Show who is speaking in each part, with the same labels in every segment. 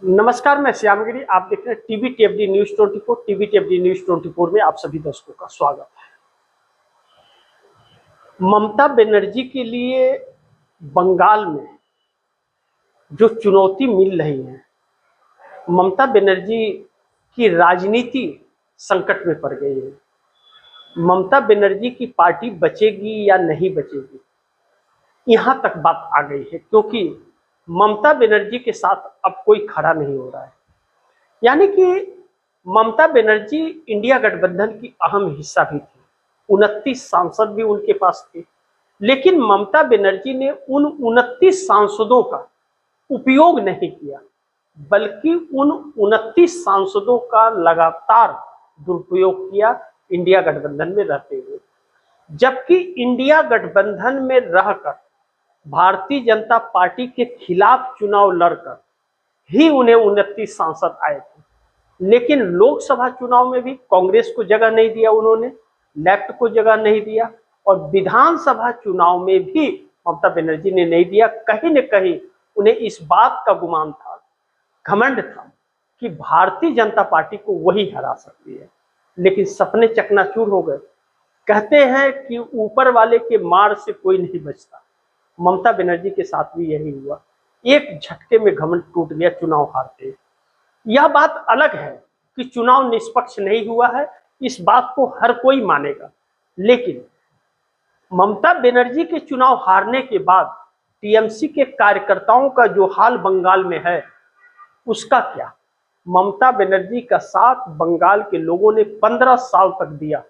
Speaker 1: नमस्कार, मैं श्यामगिरी। आप देख रहे हैं टीवी टीएफडी न्यूज 24। टीवी टीएफडी न्यूज 24 में आप सभी दर्शकों का स्वागत है। ममता बनर्जी के लिए बंगाल में जो चुनौती मिल रही है, ममता बनर्जी की राजनीति संकट में पड़ गई है। ममता बनर्जी की पार्टी बचेगी या नहीं बचेगी, यहां तक बात आ गई है, क्योंकि ममता बनर्जी के साथ अब कोई खड़ा नहीं हो रहा है। यानी कि ममता बनर्जी इंडिया गठबंधन की अहम हिस्सा भी थी, 29 सांसद भी उनके पास थे। लेकिन ममता बनर्जी ने उन 29 सांसदों का उपयोग नहीं किया, बल्कि उन 29 सांसदों का लगातार दुरुपयोग किया इंडिया गठबंधन में रहते हुए। जबकि इंडिया गठबंधन में रहकर भारतीय जनता पार्टी के खिलाफ चुनाव लड़कर ही उन्हें 29 सांसद आए थे। लेकिन लोकसभा चुनाव में भी कांग्रेस को जगह नहीं दिया उन्होंने, लेफ्ट को जगह नहीं दिया, और विधानसभा चुनाव में भी ममता बनर्जी ने नहीं दिया। कहीं न कहीं उन्हें इस बात का गुमान था, घमंड था कि भारतीय जनता पार्टी को वही हरा सकती है। लेकिन सपने चकनाचूर हो गए। कहते हैं कि ऊपर वाले के मार से कोई नहीं बचता। ममता बनर्जी के साथ भी यही हुआ। एक झटके में घमंड टूट गया चुनाव हारते। यह बात अलग है कि चुनाव निष्पक्ष नहीं हुआ है, इस बात को हर कोई मानेगा। लेकिन ममता बनर्जी के चुनाव हारने के बाद टीएमसी के कार्यकर्ताओं का जो हाल बंगाल में है, उसका क्या? ममता बनर्जी का साथ बंगाल के लोगों ने 15 साल तक दिया,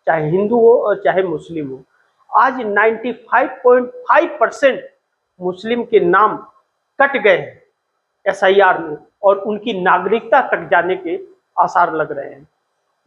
Speaker 1: चाहे हिंदू हो और चाहे मुस्लिम हो। आज 95.5% मुस्लिम के नाम कट गए हैं एसआईआर में, और उनकी नागरिकता तक जाने के आसार लग रहे हैं।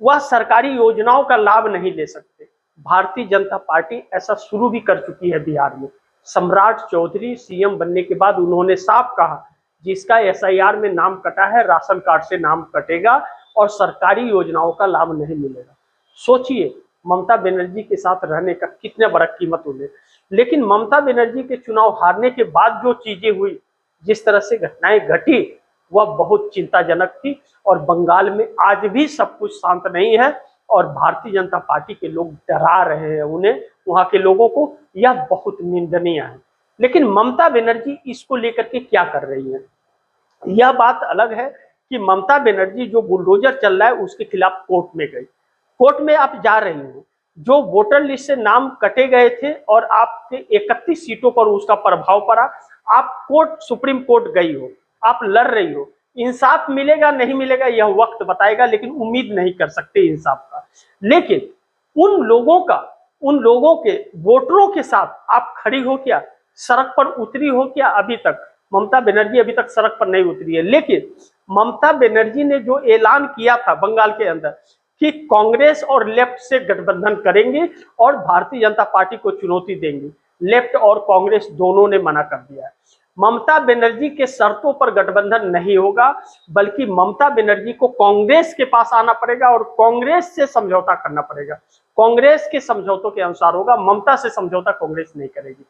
Speaker 1: वह सरकारी योजनाओं का लाभ नहीं ले सकते। भारतीय जनता पार्टी ऐसा शुरू भी कर चुकी है बिहार में। सम्राट चौधरी सीएम बनने के बाद उन्होंने साफ कहा, जिसका एसआईआर में नाम कटा है, राशन कार्ड से नाम कटेगा और सरकारी योजनाओं का लाभ नहीं मिलेगा। सोचिए ममता बनर्जी के साथ रहने का कितना बड़ा कीमत उन्हें। लेकिन ममता बनर्जी के चुनाव हारने के बाद जो चीजें हुई, जिस तरह से घटनाएं घटी, वह बहुत चिंताजनक थी। और बंगाल में आज भी सब कुछ शांत नहीं है, और भारतीय जनता पार्टी के लोग डरा रहे हैं उन्हें, वहां के लोगों को। यह बहुत निंदनीय है। लेकिन ममता बनर्जी इसको लेकर के क्या कर रही है, यह बात अलग है कि ममता बनर्जी जो बुलडोजर चल रहा है उसके खिलाफ कोर्ट में गई। कोर्ट में आप जा रही हो, जो वोटर लिस्ट से नाम कटे गए थे और आपके 31 सीटों पर उसका प्रभाव पड़ा, आप सुप्रीम कोर्ट गई हो, आप लड़ रही हो। इंसाफ मिलेगा नहीं मिलेगा यह वक्त बताएगा, लेकिन उम्मीद नहीं कर सकते इंसाफ का। लेकिन उन लोगों के वोटरों के साथ आप खड़ी हो क्या, सड़क पर उतरी हो क्या? अभी तक ममता बनर्जी अभी तक सड़क पर नहीं उतरी है। लेकिन ममता बनर्जी ने जो ऐलान किया था बंगाल के अंदर कि कांग्रेस और लेफ्ट से गठबंधन करेंगे और भारतीय जनता पार्टी को चुनौती देंगे, लेफ्ट और कांग्रेस दोनों ने मना कर दिया है। ममता बनर्जी के शर्तों पर गठबंधन नहीं होगा, बल्कि ममता बनर्जी को कांग्रेस के पास आना पड़ेगा और कांग्रेस से समझौता करना पड़ेगा। कांग्रेस के समझौतों के अनुसार होगा, ममता से समझौता कांग्रेस नहीं करेगी।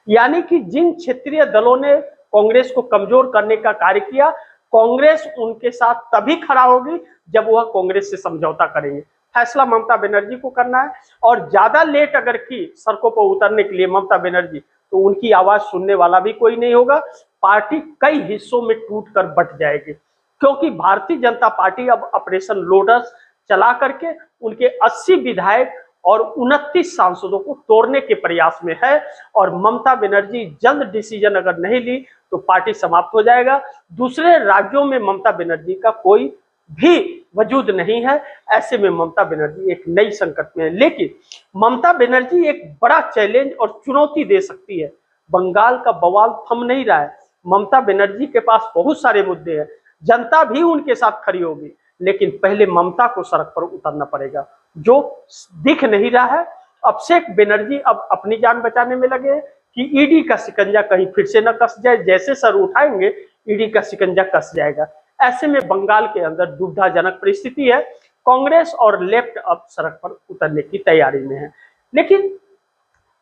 Speaker 1: यानी कि जिन क्षेत्रीय दलों ने कांग्रेस को कमजोर करने का कार्य किया, कांग्रेस उनके साथ तभी खड़ा होगी जब वह कांग्रेस से समझौता करेंगे। फैसला ममता बनर्जी को करना है, और ज्यादा लेट अगर की सड़कों पर उतरने के लिए ममता बनर्जी, तो उनकी आवाज सुनने वाला भी कोई नहीं होगा। पार्टी कई हिस्सों में टूटकर बट जाएगी, क्योंकि भारतीय जनता पार्टी अब ऑपरेशन लोटस चला करके उनके 80 विधायक और 29 सांसदों को तोड़ने के प्रयास में है। और ममता बनर्जी जल्द डिसीजन अगर नहीं ली तो पार्टी समाप्त हो जाएगा। दूसरे राज्यों में ममता बनर्जी का कोई भी वजूद नहीं है। ऐसे में ममता बनर्जी एक नई संकट में है। लेकिन ममता बनर्जी एक बड़ा चैलेंज और चुनौती दे सकती है। बंगाल का बवाल थम नहीं रहा है। ममता बनर्जी के पास बहुत सारे मुद्दे हैं, जनता भी उनके साथ खड़ी होगी, लेकिन पहले ममता को सड़क पर उतरना पड़ेगा, जो दिख नहीं रहा है। अभिषेक बनर्जी अब अपनी जान बचाने में लगे हैं कि ईडी का शिकंजा कहीं फिर से न कस जाए। जैसे सर उठाएंगे ईडी का शिकंजा कस जाएगा। ऐसे में बंगाल के अंदर दुविधाजनक परिस्थिति है। कांग्रेस और लेफ्ट अब सड़क पर उतरने की तैयारी में है। लेकिन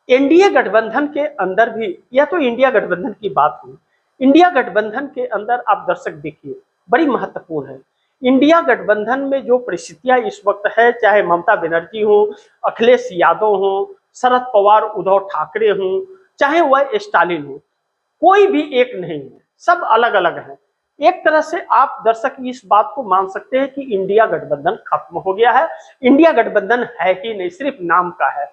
Speaker 1: एनडीए गठबंधन के अंदर भी, यह तो इंडिया गठबंधन की बात हुई, इंडिया गठबंधन के अंदर आप दर्शक देखिए, बड़ी महत्वपूर्ण है। इंडिया गठबंधन में जो परिस्थितियां इस वक्त है, चाहे ममता बनर्जी हो, अखिलेश यादव हो, शरद पवार, उद्धव ठाकरे हो, चाहे वह स्टालिन हो, कोई भी एक नहीं है, सब अलग अलग है। एक तरह से आप दर्शक इस बात को मान सकते हैं कि इंडिया गठबंधन खत्म हो गया है, इंडिया गठबंधन है ही नहीं, सिर्फ नाम का है।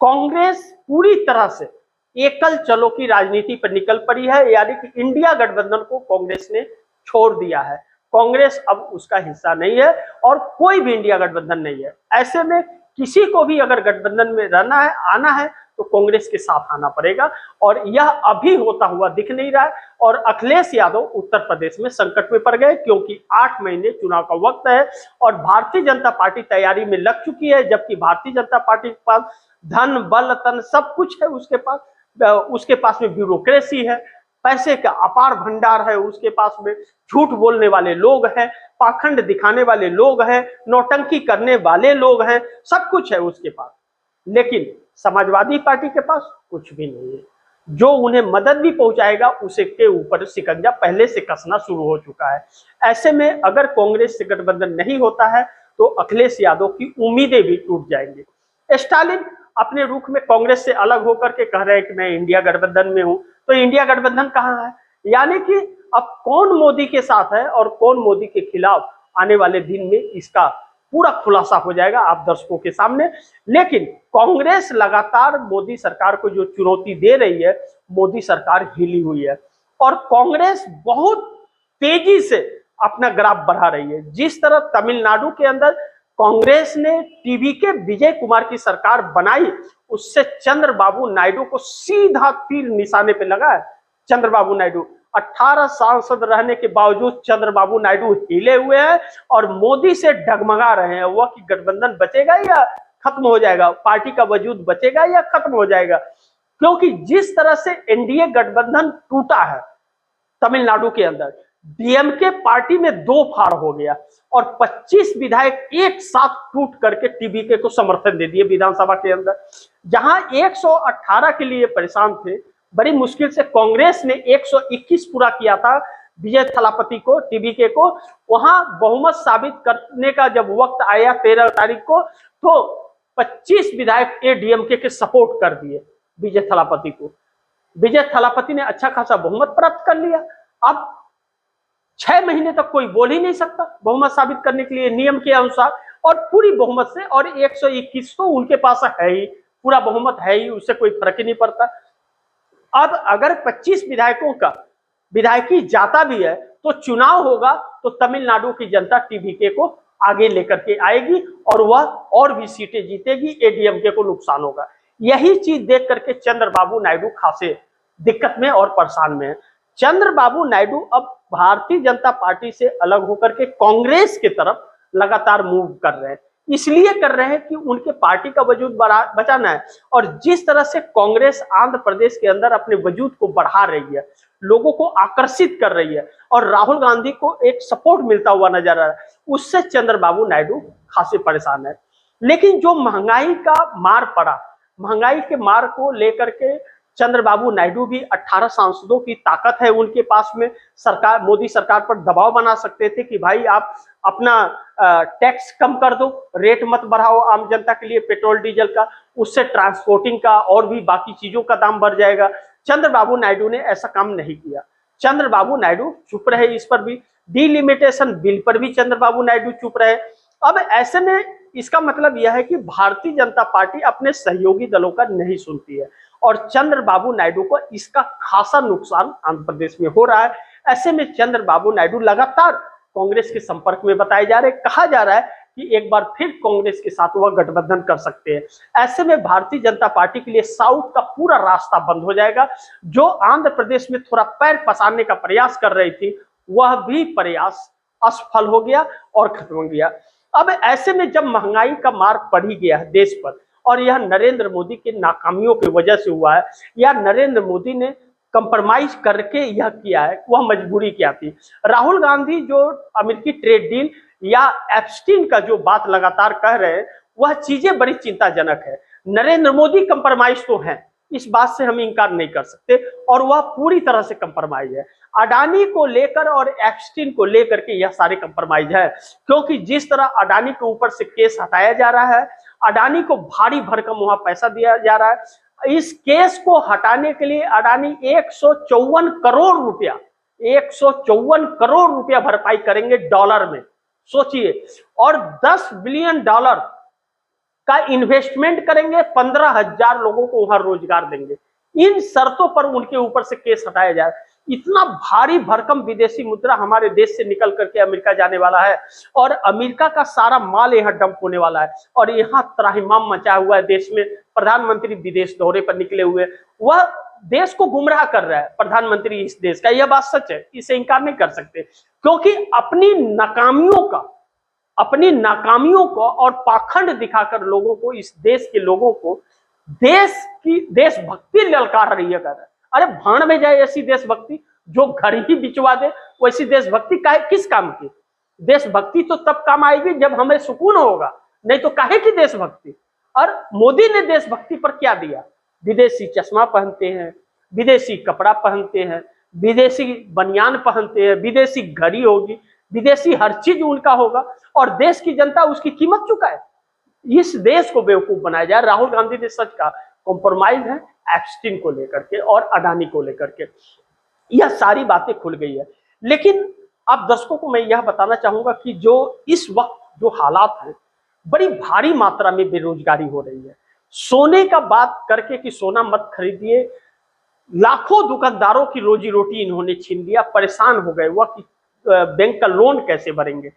Speaker 1: कांग्रेस पूरी तरह से एकल चलो की राजनीति पर निकल पड़ी है, यानी कि इंडिया गठबंधन को कांग्रेस ने छोड़ दिया है। कांग्रेस अब उसका हिस्सा नहीं है और कोई भी इंडिया गठबंधन नहीं है। ऐसे में किसी को भी अगर गठबंधन में रहना है, आना है, तो कांग्रेस के साथ आना पड़ेगा और यह अभी होता हुआ दिख नहीं रहा है। और अखिलेश यादव उत्तर प्रदेश में संकट में पड़ गए, क्योंकि 8 महीने चुनाव का वक्त है और भारतीय जनता पार्टी तैयारी में लग चुकी है, जबकि भारतीय जनता पार्टी के पास धन, बल, तन सब कुछ है, उसके पास में ब्यूरोक्रेसी है, पैसे का अपार भंडार है उसके पास में, झूठ बोलने वाले लोग हैं, पाखंड दिखाने वाले लोग हैं, नौटंकी करने वाले लोग हैं, सब कुछ है उसके पास। लेकिन समाजवादी पार्टी के पास कुछ भी नहीं है। जो उन्हें मदद भी पहुंचाएगा उसे के ऊपर शिकंजा पहले से कसना शुरू हो चुका है। ऐसे में अगर कांग्रेस से गठबंधन नहीं होता है तो अखिलेश यादव की उम्मीदें भी टूट जाएंगी। स्टालिन अपने रुख में कांग्रेस से अलग होकर के कह रहे हैं कि मैं इंडिया गठबंधन में हूं, तो इंडिया गठबंधन कहां है? यानी कि अब कौन मोदी के साथ है और कौन मोदी के खिलाफ, आने वाले दिन में इसका पूरा खुलासा हो जाएगा आप दर्शकों के सामने। लेकिन कांग्रेस लगातार मोदी सरकार को जो चुनौती दे रही है, मोदी सरकार हिली हुई है और कांग्रेस बहुत तेजी से अपना ग्राफ बढ़ा रही है। जिस तरह तमिलनाडु के अंदर कांग्रेस ने टीवी के विजय कुमार की सरकार बनाई, उससे चंद्रबाबू नायडू को सीधा तीर निशाने पे लगा है। चंद्रबाबू नायडू 18 सांसद रहने के बावजूद चंद्रबाबू नायडू हिले हुए हैं और मोदी से डगमगा रहे हैं वह कि गठबंधन बचेगा या खत्म हो जाएगा, पार्टी का वजूद बचेगा या खत्म हो जाएगा। क्योंकि जिस तरह से एनडीए गठबंधन टूटा है तमिलनाडु के अंदर, डीएमके पार्टी में 2 फाड़ हो गया और 25 विधायक एक साथ टूट करके टीबीके को समर्थन दे दिए विधानसभा के अंदर। जहां 118 के लिए परेशान थे, बड़ी मुश्किल से कांग्रेस ने 121 पूरा किया था विजय थलापति को, टीबीके को। वहां बहुमत साबित करने का जब वक्त आया 13 तारीख को, तो 25 विधायक एडीएमके के सपोर्ट कर दिए विजय थलापति को। विजय थलापति ने अच्छा खासा बहुमत प्राप्त कर लिया। अब 6 महीने तक कोई बोल ही नहीं सकता बहुमत साबित करने के लिए नियम के अनुसार, और पूरी बहुमत से, और 121 तो उनके पास है ही, पूरा बहुमत है ही, उससे कोई फर्क ही नहीं पड़ता। अब अगर 25 विधायकों का विधायकी जाता भी है तो चुनाव होगा तो तमिलनाडु की जनता टीबीके को आगे लेकर के आएगी और वह और भी सीटें जीतेगी, एडीएमके को नुकसान होगा। यही चीज देख करके चंद्रबाबू नायडू खासे दिक्कत में और परेशान में है। चंद्रबाबू नायडू अब भारतीय जनता पार्टी से अलग होकर के कांग्रेस की तरफ लगातार मूव कर रहे हैं। इसलिए कर रहे हैं कि उनके पार्टी का वजूद बचाना है। और जिस तरह से कांग्रेस आंध्र प्रदेश के अंदर अपने वजूद को बढ़ा रही है, लोगों को आकर्षित कर रही है और राहुल गांधी को एक सपोर्ट मिलता हुआ नजर आ रहा है, उससे चंद्रबाबू नायडू खासे परेशान है। लेकिन जो महंगाई का मार पड़ा, महंगाई के मार को लेकर के चंद्रबाबू नायडू भी 18 सांसदों की ताकत है उनके पास में, सरकार, मोदी सरकार पर दबाव बना सकते थे कि भाई आप अपना टैक्स कम कर दो, रेट मत बढ़ाओ आम जनता के लिए पेट्रोल डीजल का, उससे ट्रांसपोर्टिंग का और भी बाकी चीजों का दाम बढ़ जाएगा। चंद्रबाबू नायडू ने ऐसा काम नहीं किया। चंद्रबाबू नायडू चुप रहे, इस पर भी, डिलिमिटेशन बिल पर भी चंद्रबाबू नायडू चुप रहे। अब ऐसे में इसका मतलब यह है कि भारतीय जनता पार्टी अपने सहयोगी दलों का नहीं सुनती है और चंद्रबाबू नायडू को इसका खासा नुकसान आंध्र प्रदेश में हो रहा है। ऐसे में चंद्रबाबू नायडू लगातार कांग्रेस के संपर्क में बताए जा रहे, कहा जा रहा है कि एक बार फिर कांग्रेस के साथ वह गठबंधन कर सकते हैं। ऐसे में भारतीय जनता पार्टी के लिए साउथ का पूरा रास्ता बंद हो जाएगा। जो आंध्र प्रदेश में थोड़ा पैर पसारने का प्रयास कर रही थी, वह भी प्रयास असफल हो गया और खत्म हो गया। अब ऐसे में जब महंगाई का मार पड़ ही गया है देश पर, और यह नरेंद्र मोदी की नाकामियों की वजह से हुआ है, या नरेंद्र मोदी ने कंप्रोमाइज करके यह किया है, वह मजबूरी क्या थी। राहुल गांधी जो अमेरिकी ट्रेड डील या एप्स्टीन का जो बात लगातार कह रहे हैं, वह चीजें बड़ी चिंताजनक है। नरेंद्र मोदी कंप्रोमाइज तो हैं, इस बात से हम इनकार नहीं कर सकते, और वह पूरी तरह से कंप्रोमाइज है। अडानी को लेकर और एप्स्टीन को लेकर के यह सारे कंप्रोमाइज है, क्योंकि जिस तरह अडानी के ऊपर से केस हटाया जा रहा है, अडानी को भारी भरकम वहां पैसा दिया जा रहा है। इस केस को हटाने के लिए अडानी 154 करोड़ रुपया 154 करोड़ रुपया भरपाई करेंगे डॉलर में, सोचिए, और $10 बिलियन का इन्वेस्टमेंट करेंगे, 15,000 लोगों को वहां रोजगार देंगे। इन शर्तों पर उनके ऊपर से केस हटाया जाए। इतना भारी भरकम विदेशी मुद्रा हमारे देश से निकल करके अमेरिका जाने वाला है और अमेरिका का सारा माल यहाँ डंप होने वाला है और यहाँ त्राहिमाम मचा हुआ है देश में। प्रधानमंत्री विदेश दौरे पर निकले हुए, वह देश को गुमराह कर रहा है प्रधानमंत्री इस देश का, यह बात सच है, इसे इंकार नहीं कर सकते, क्योंकि अपनी नाकामियों को और पाखंड दिखाकर लोगों को, इस देश के लोगों को देशभक्ति ललकार रही है। अरे भाड़ में जाए ऐसी देशभक्ति, जो घर ही बिचवा दे वैसी देशभक्ति किस काम की? देशभक्ति तो तब काम आएगी जब हमें सुकून होगा, नहीं तो काहे की देशभक्ति। और मोदी ने देशभक्ति पर क्या दिया? विदेशी चश्मा पहनते हैं, विदेशी कपड़ा पहनते हैं, विदेशी बनियान पहनते हैं, विदेशी घड़ी होगी, विदेशी हर चीज उनका होगा और देश की जनता उसकी कीमत चुकाए। इस देश को बेवकूफ बनाया जाए। राहुल गांधी ने सच का कॉम्प्रोमाइज है एप्स्टीन को लेकर के और अडानी को लेकर के, यह सारी बातें खुल गई है। लेकिन आप दर्शकों को मैं यह बताना चाहूंगा कि जो इस वक्त जो हालात हैं, बड़ी भारी मात्रा में बेरोजगारी हो रही है। सोने का बात करके कि सोना मत खरीदिए, लाखों दुकानदारों की रोजी रोटी इन्होंने छीन लिया, परेशान हो गए वह कि बैंक का लोन कैसे भरेंगे।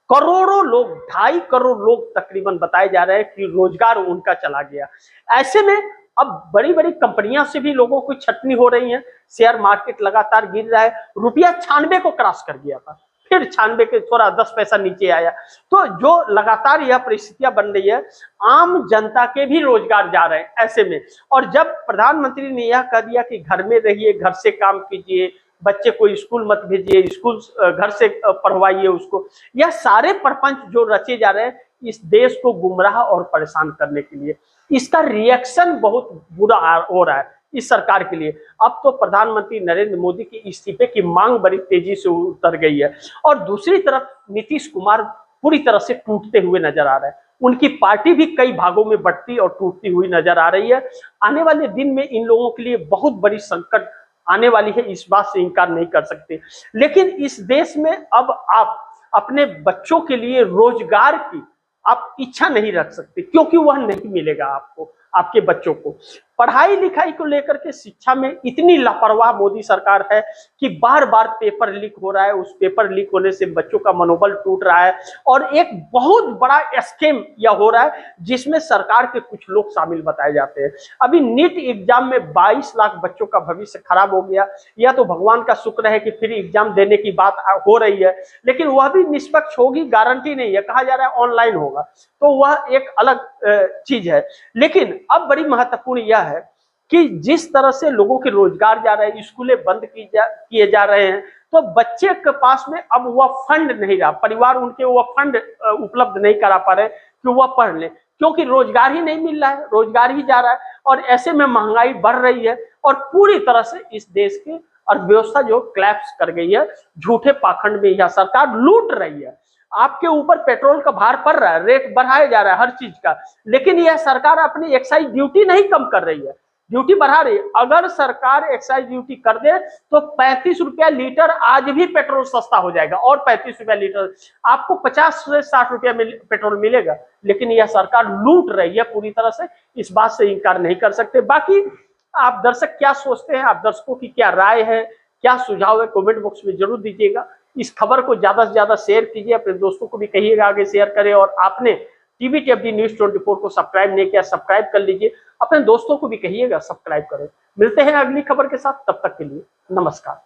Speaker 1: करोड़ों लोग, 2.5 करोड़ लोग तकरीबन बताए जा रहे हैं कि रोजगार उनका चला गया। ऐसे में अब बड़ी बड़ी कंपनियां से भी लोगों को छटनी हो रही है। शेयर मार्केट लगातार गिर रहा है, रुपया 96 को क्रॉस कर गया था, फिर 96 के थोड़ा 10 पैसा नीचे आया। तो जो लगातार यह परिस्थितियां बन रही है, आम जनता के भी रोजगार जा रहे हैं ऐसे में। और जब प्रधानमंत्री ने यह कह दिया कि घर में रहिए, घर से काम कीजिए, बच्चे को स्कूल मत भेजिए, स्कूल घर से पढ़वाइए उसको, यह सारे प्रपंच जो रचे जा रहे हैं इस देश को गुमराह और परेशान करने के लिए, इसका रिएक्शन बहुत बुरा हो रहा है इस सरकार के लिए। अब तो प्रधानमंत्री नरेंद्र मोदी के इस्तीफे की मांग बड़ी तेजी से उतर गई है और दूसरी तरफ नीतीश कुमार पूरी तरह से टूटते हुए नजर आ रहे हैं। उनकी पार्टी भी कई भागों में बढ़ती और टूटती हुई नजर आ रही है। आने वाले दिन में इन लोगों के लिए बहुत बड़ी संकट आने वाली है, इस बात से इनकार नहीं कर सकते। लेकिन इस देश में अब आप अपने बच्चों के लिए रोजगार की आप इच्छा नहीं रख सकते, क्योंकि वह नहीं मिलेगा आपको, आपके बच्चों को। पढ़ाई लिखाई को लेकर के शिक्षा में इतनी लापरवाह मोदी सरकार है कि बार बार पेपर लीक हो रहा है। उस पेपर लीक होने से बच्चों का मनोबल टूट रहा है और एक बहुत बड़ा स्कैम यह हो रहा है जिसमें सरकार के कुछ लोग शामिल बताए जाते हैं। अभी नीट एग्जाम में 22 लाख बच्चों का भविष्य खराब हो गया। यह तो भगवान का शुक्र है कि फिर एग्जाम देने की बात हो रही है, लेकिन वह भी निष्पक्ष होगी गारंटी नहीं है। कहा जा रहा है ऑनलाइन होगा, तो वह एक अलग चीज है। लेकिन अब बड़ी महत्वपूर्ण यह है कि जिस तरह से लोगों के रोजगार जा रहे हैं, स्कूलें बंद किए जा रहे हैं, तो बच्चे के पास में अब वह फंड नहीं रहा, परिवार उनके वह फंड उपलब्ध नहीं करा पा रहे कि वह पढ़ ले, क्योंकि रोजगार ही नहीं मिल रहा है, रोजगार ही जा रहा है और ऐसे में महंगाई बढ़ रही है और पूरी तरह से इस देश की अर्थव्यवस्था जो क्लैप्स कर गई है। झूठे पाखंड में यह सरकार लूट रही है। आपके ऊपर पेट्रोल का भार पड़ रहा है, रेट बढ़ाया जा रहा है हर चीज का, लेकिन यह सरकार अपनी एक्साइज ड्यूटी नहीं कम कर रही है, ड्यूटी बढ़ा रही है। अगर सरकार एक्साइज ड्यूटी कर दे तो 35 रुपया लीटर आज भी पेट्रोल सस्ता हो जाएगा और 35 रुपया लीटर आपको 50 से 60 रुपया पेट्रोल मिलेगा। लेकिन यह सरकार लूट रही है पूरी तरह से, इस बात से इनकार नहीं कर सकते। बाकी आप दर्शक क्या सोचते हैं, आप दर्शकों की क्या राय है, क्या सुझाव है, कमेंट बॉक्स में जरूर दीजिएगा। इस खबर को ज्यादा से ज्यादा शेयर कीजिए, अपने दोस्तों को भी कहिएगा आगे शेयर करें। और आपने टीवीटीएफडी न्यूज़ 24 को सब्सक्राइब नहीं किया, सब्सक्राइब कर लीजिए, अपने दोस्तों को भी कहिएगा सब्सक्राइब करें। मिलते हैं अगली खबर के साथ, तब तक के लिए नमस्कार।